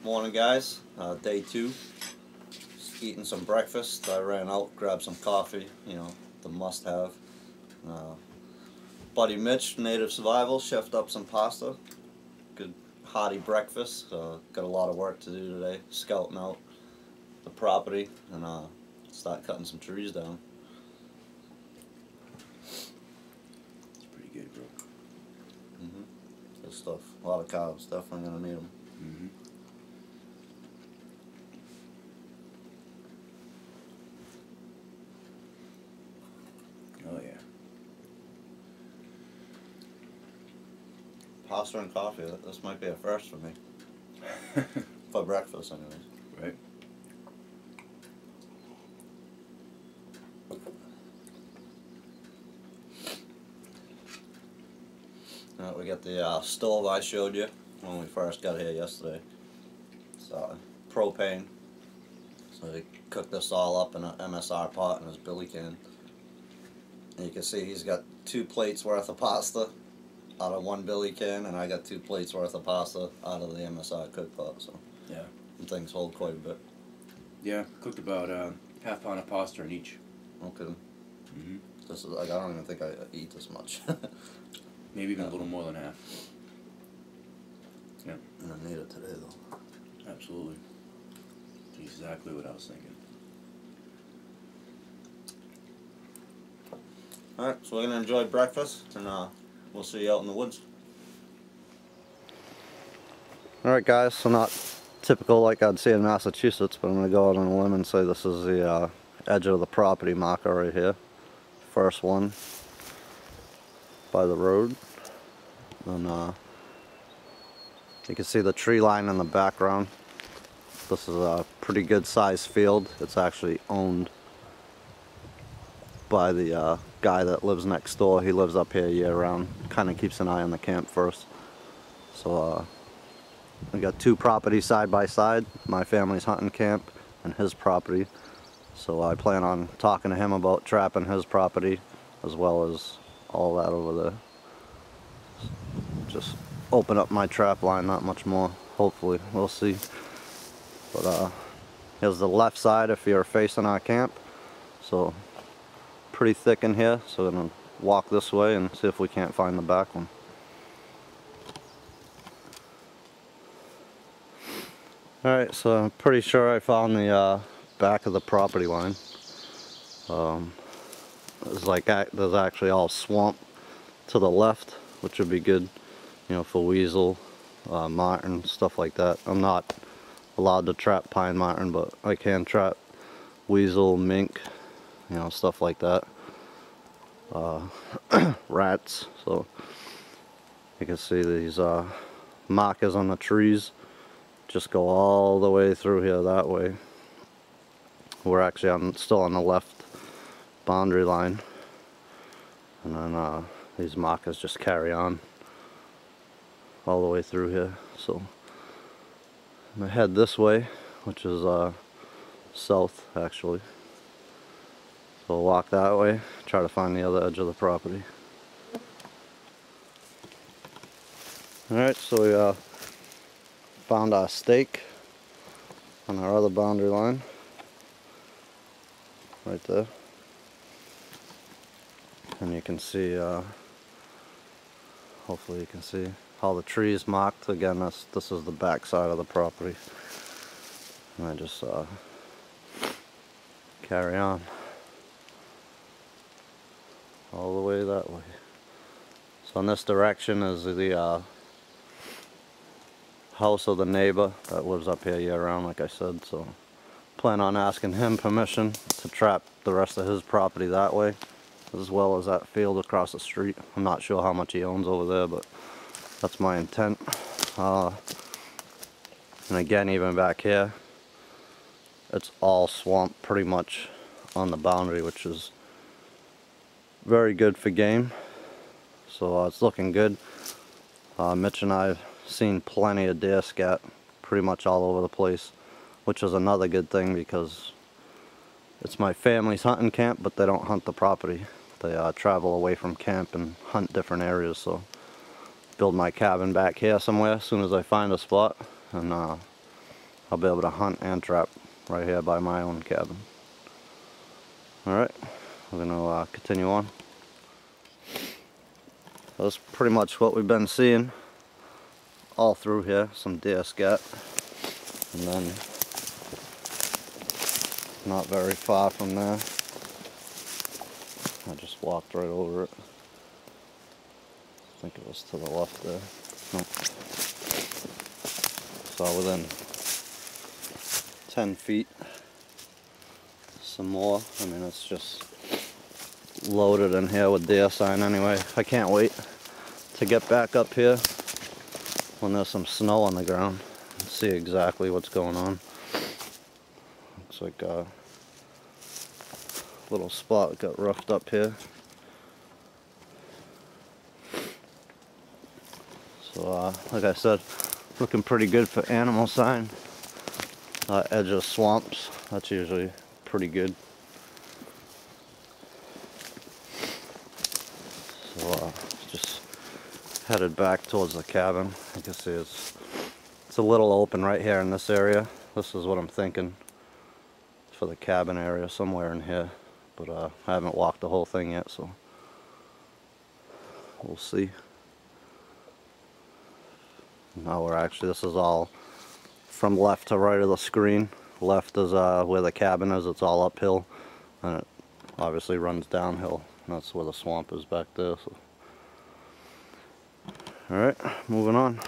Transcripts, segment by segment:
Morning guys, day 2. Just eating some breakfast. I ran out, grabbed some coffee, you know, the must have. Buddy Mitch, Native Survival, chefed up some pasta. Good hearty breakfast. Got a lot of work to do today, scouting out the property and start cutting some trees down. It's pretty good, bro. Good stuff. A lot of carbs, definitely gonna need them. Oh yeah. Pasta and coffee, this might be a first for me. For breakfast anyways. Right. We got the stove I showed you when we first got here yesterday. It's propane. So he cooked this all up in an MSR pot in his billy can. And you can see he's got 2 plates worth of pasta out of 1 billy can, and I got 2 plates worth of pasta out of the MSR cook pot. So yeah, some things hold quite a bit. Yeah, cooked about half pound of pasta in each. Okay. This is like, I don't even think I eat this much. Maybe even a little more than half. Yeah. And I need it today though. Absolutely. Exactly what I was thinking. Alright, so we're going to enjoy breakfast, and we'll see you out in the woods. Alright guys, so not typical like I'd see in Massachusetts, but I'm going to go out on a limb and say this is the edge of the property marker right here. First one by the road. And you can see the tree line in the background. This is a pretty good sized field. It's actually owned by the guy that lives next door. He lives up here year round, kind of keeps an eye on the camp first. So we got 2 properties side by side, my family's hunting camp and his property. So I plan on talking to him about trapping his property as well as all that over there. Just open up my trap line, not much more, hopefully, we'll see. But here's the left side if you're facing our camp. So pretty thick in here, so we're gonna walk this way and see if we can't find the back one. Alright, so I'm pretty sure I found the back of the property line. There's actually all swamp to the left, which would be good, you know, for weasel, marten, stuff like that. I'm not allowed to trap pine marten, but I can trap weasel, mink, you know, stuff like that. Rats. So you can see these markers on the trees just go all the way through here that way. We're actually still on the left boundary line, and then these markers just carry on all the way through here. So I'm gonna head this way, which is south actually. So we'll walk that way, try to find the other edge of the property. Alright, so we found our stake on our other boundary line. Right there. And you can see, hopefully you can see how the tree is marked. Again, this is the back side of the property. And I just carry on all the way that way. So in this direction is the house of the neighbor that lives up here year round, like I said. So plan on asking him permission to trap the rest of his property that way, as well as that field across the street. I'm not sure how much he owns over there, but that's my intent. And again, even back here, it's all swamp pretty much on the boundary, which is very good for game. So it's looking good. Mitch and I have seen plenty of deer scat pretty much all over the place, which is another good thing because it's my family's hunting camp, but they don't hunt the property. They travel away from camp and hunt different areas. So build my cabin back here somewhere as soon as I find a spot, and I'll be able to hunt and trap right here by my own cabin. Alright, we're going to continue on. That's pretty much what we've been seeing all through here. Some deer scat, and then not very far from there, I just walked right over it. I think it was to the left there. Nope. So within 10 feet, some more. I mean, it's just loaded in here with deer sign anyway. I can't wait to get back up here when there's some snow on the ground and see exactly what's going on. Looks like a little spot got roughed up here. So like I said, looking pretty good for animal sign. Edge of swamps, that's usually pretty good. So just headed back towards the cabin. You can see it's a little open right here in this area. This is what I'm thinking for the cabin area, somewhere in here. But I haven't walked the whole thing yet, so we'll see. Now this is all from left to right of the screen. Left is where the cabin is. It's all uphill, and it obviously runs downhill. And that's where the swamp is back there. So. Alright, moving on.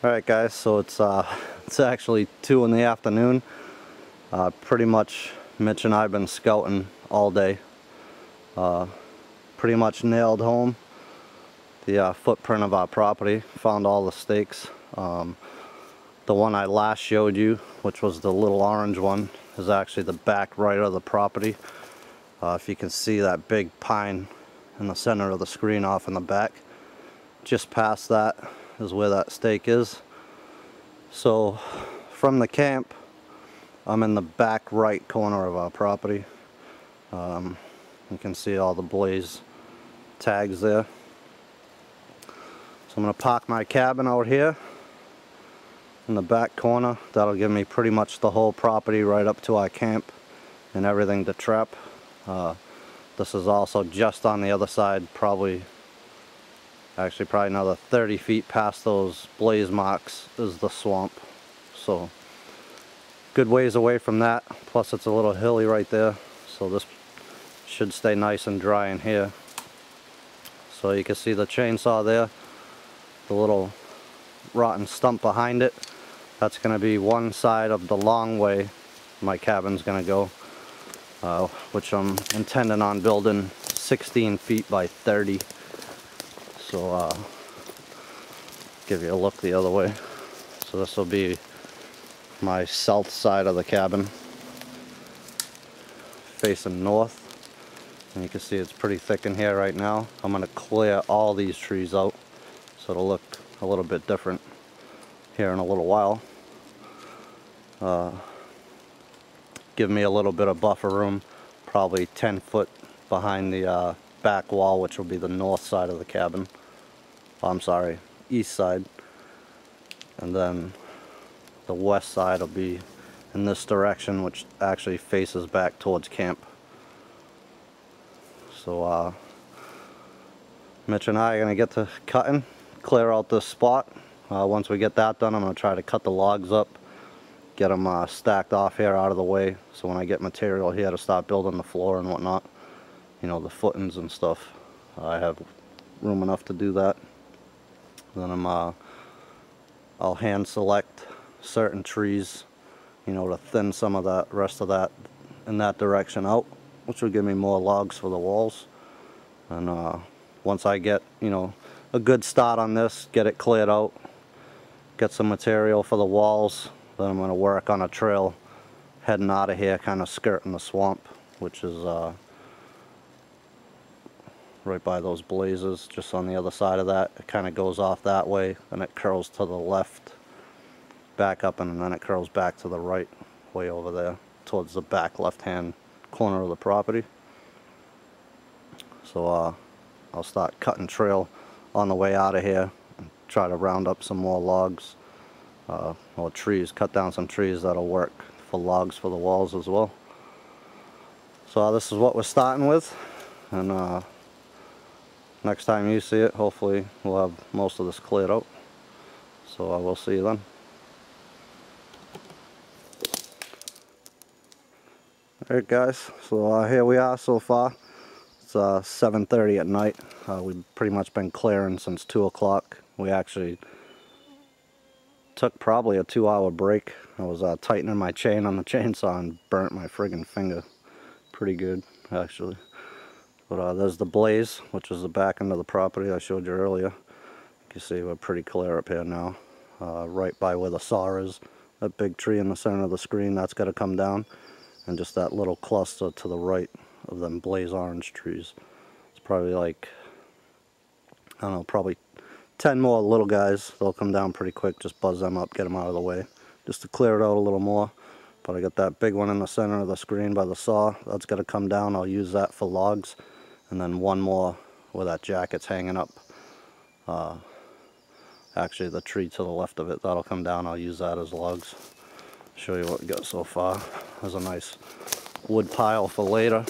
Alright guys, so it's actually 2 in the afternoon. Pretty much Mitch and I have been scouting all day. Pretty much nailed home the footprint of our property. Found all the stakes. The one I last showed you, which was the little orange one, is actually the back right of the property. If you can see that big pine in the center of the screen off in the back, just past that is where that stake is. So from the camp, I'm in the back right corner of our property. You can see all the blaze tags there. So I'm going to park my cabin out here in the back corner. That'll give me pretty much the whole property right up to our camp and everything to trap. This is also just on the other side, probably another 30 feet past those blaze marks is the swamp. So good ways away from that, plus it's a little hilly right there, so this should stay nice and dry in here. So you can see the chainsaw there, the little rotten stump behind it. That's going to be one side of the long way my cabin's going to go, which I'm intending on building 16 feet by 30. So give you a look the other way. So this will be my south side of the cabin, facing north. And you can see it's pretty thick in here right now. I'm going to clear all these trees out so it'll look a little bit different here in a little while. Give me a little bit of buffer room, probably 10 foot behind the back wall, which will be the north side of the cabin. I'm sorry, east side. And then the west side will be in this direction, which actually faces back towards camp. So Mitch and I are going to get to cutting, clear out this spot. Once we get that done, I'm going to try to cut the logs up, get them stacked off here out of the way, so when I get material here to start building the floor and whatnot, you know, the footings and stuff, I have room enough to do that. Then I'll hand select certain trees, you know, to thin some of that rest of that in that direction out, which will give me more logs for the walls. And once I get, you know, a good start on this, get it cleared out, get some material for the walls, then I'm going to work on a trail heading out of here, kind of skirting the swamp, which is right by those blazes, just on the other side of that. It kind of goes off that way, and it curls to the left, back up, and then it curls back to the right, way over there, towards the back left-hand corner of the property. So I'll start cutting trail on the way out of here and try to round up some more logs or trees, cut down some trees that'll work for logs for the walls as well. So this is what we're starting with, and next time you see it, hopefully we'll have most of this cleared out. So I will see you then. Alright guys, so here we are so far. It's 7:30 at night. We've pretty much been clearing since 2 o'clock. We actually took probably a 2-hour break. I was tightening my chain on the chainsaw and burnt my friggin' finger. Pretty good, actually. But there's the blaze, which is the back end of the property I showed you earlier. You can see we're pretty clear up here now. Right by where the saw is. That big tree in the center of the screen, that's got to come down. And just that little cluster to the right of them blaze orange trees. It's probably like, I don't know, probably 10 more little guys. They'll come down pretty quick. Just buzz them up, get them out of the way, just to clear it out a little more. But I got that big one in the center of the screen by the saw. That's got to come down. I'll use that for logs. And then one more where that jacket's hanging up. Actually, the tree to the left of it, that'll come down. I'll use that as logs. Show you what we got so far. There's a nice wood pile for later.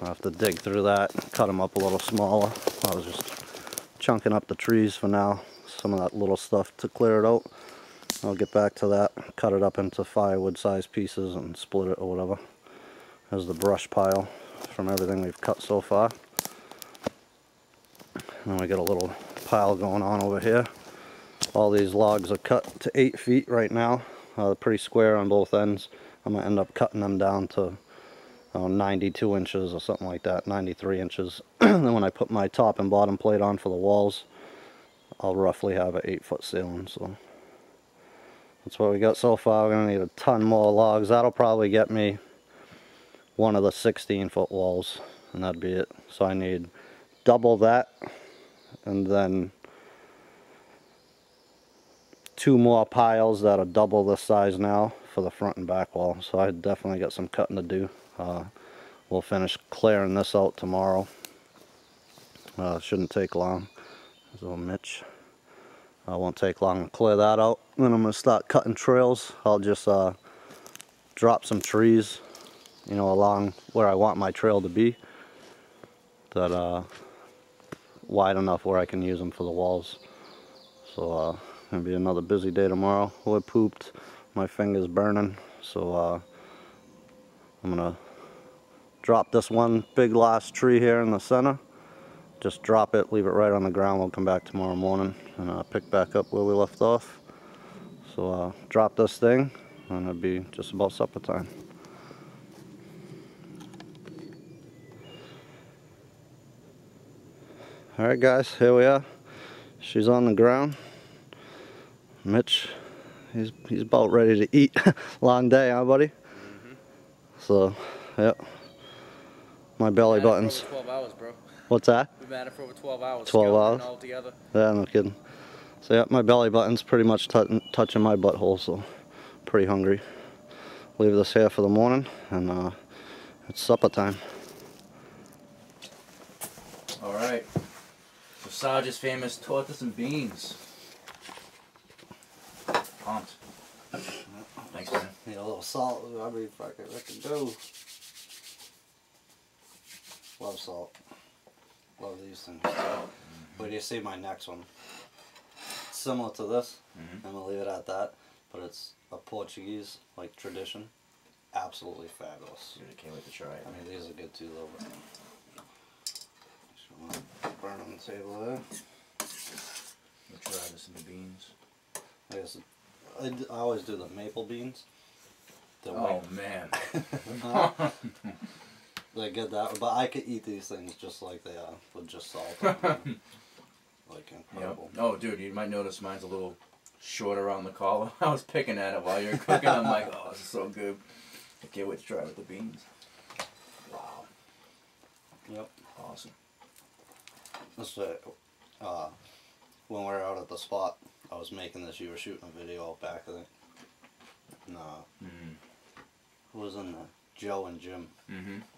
I'll have to dig through that, cut them up a little smaller. I was just chunking up the trees for now. Some of that little stuff to clear it out. I'll get back to that, cut it up into firewood sized pieces and split it or whatever. There's the brush pile from everything we've cut so far. And then we got a little pile going on over here. All these logs are cut to 8 feet right now. They're pretty square on both ends. I'm going to end up cutting them down to 92 inches or something like that, 93 inches. Then when I put my top and bottom plate on for the walls, I'll roughly have an 8-foot ceiling. So that's what we got so far. We're going to need a ton more logs. That'll probably get me one of the 16-foot walls, and that'd be it. So I need double that, and then 2 more piles that are double this size now for the front and back wall. So I definitely got some cutting to do. We'll finish clearing this out tomorrow. Shouldn't take long. There's a little Mitch. Won't take long to clear that out. Then I'm going to start cutting trails. I'll just drop some trees, you know, along where I want my trail to be, that wide enough where I can use them for the walls. So gonna be another busy day tomorrow. Wood pooped, my finger's burning, so I'm gonna drop this one big last tree here in the center. Just drop it, leave it right on the ground. We'll come back tomorrow morning and pick back up where we left off. So drop this thing, and it'll be just about supper time. Alright guys, here we are. She's on the ground. Mitch, he's about ready to eat. Long day, huh buddy? Mm-hmm. So, yep. My belly buttons. For over 12 hours, bro. What's that? We've been at it for over 12 hours. 12 hours? All together. Yeah, no kidding. So yeah, my belly button's pretty much touching my butthole, so pretty hungry. Leave this here for the morning, and it's supper time. Alright. So Sarge's famous tortoise and beans. Pumped. Thanks, man. Need a little salt. I'll be fucking ready to go. Love salt. Love these things. But you see my next one? Similar to this. I'm gonna leave it at that. But it's a Portuguese like tradition. Absolutely fabulous. Dude, I can't wait to try it. I mean, these are good too, though. But burn on the table there. We'll try this in the beans. I guess I always do the maple beans. Oh man. They get that, but I could eat these things just like they are, with just salt on them. Like incredible. Yep. Oh dude, you might notice mine's a little short around the collar. I was picking at it while you were cooking. I'm like, oh, this is so good. I can't wait to try it with the beans. Wow. Yep. Awesome. This when we were out at the spot, I was making this. You were shooting a video out back, I think. No. Who was in there? Joe and Jim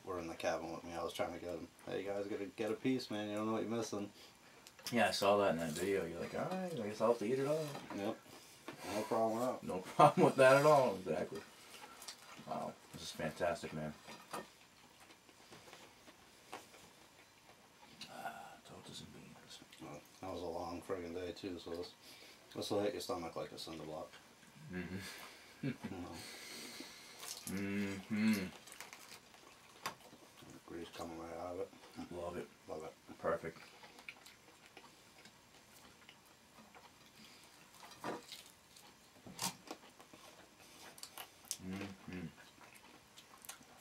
were in the cabin with me. I was trying to get them. Hey, you guys gotta get a piece, man. You don't know what you're missing. Yeah, I saw that in that video. You're like, alright, I guess I'll have to eat it all. Yep. No problem with that. No problem with that at all. Exactly. Wow. This is fantastic, man. Tortas and beans. Well, that was a long friggin' day too, so this will hit your stomach like a cinder block. Mm-hmm. You know. Mm-hmm. Grease coming right out of it. Love it. Love it. Perfect. Mm-hmm.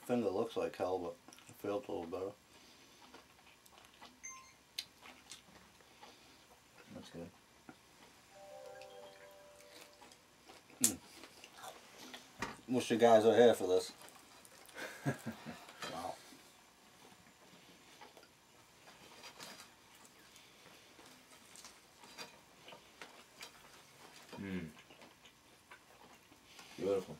Finger looks like hell, but it feels a little better. That's good. Wish you guys were here for this. Wow. Mm. Beautiful.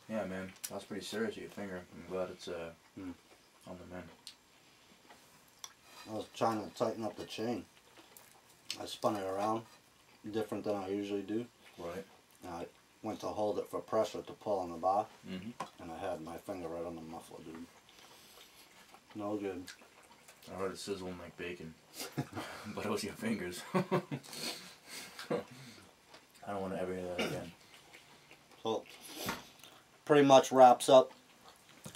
Yeah, man. That's pretty serious with your finger. I'm glad it's on the mend. I was trying to tighten up the chain. I spun it around different than I usually do. Right. And I went to hold it for pressure to pull on the bar, Mm-hmm. and I had my finger right on the muffler, dude. No good. I heard it sizzling like bacon. But it was your fingers. I don't want to ever hear that again. So, pretty much wraps up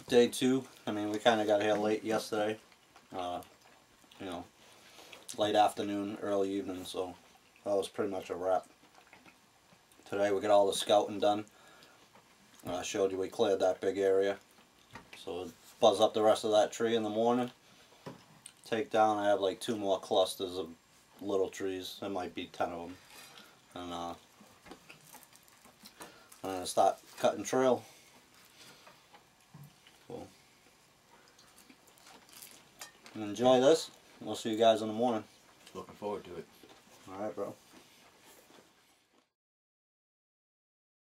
day 2. I mean, we kind of got here late yesterday. You know, late afternoon, early evening, so that was pretty much a wrap. Today we got all the scouting done. I showed you we cleared that big area. So buzz up the rest of that tree in the morning. Take down, I have like 2 more clusters of little trees. There might be 10 of them. And I'm going to start cutting trail. So, enjoy this. We'll see you guys in the morning. Looking forward to it. Alright, bro.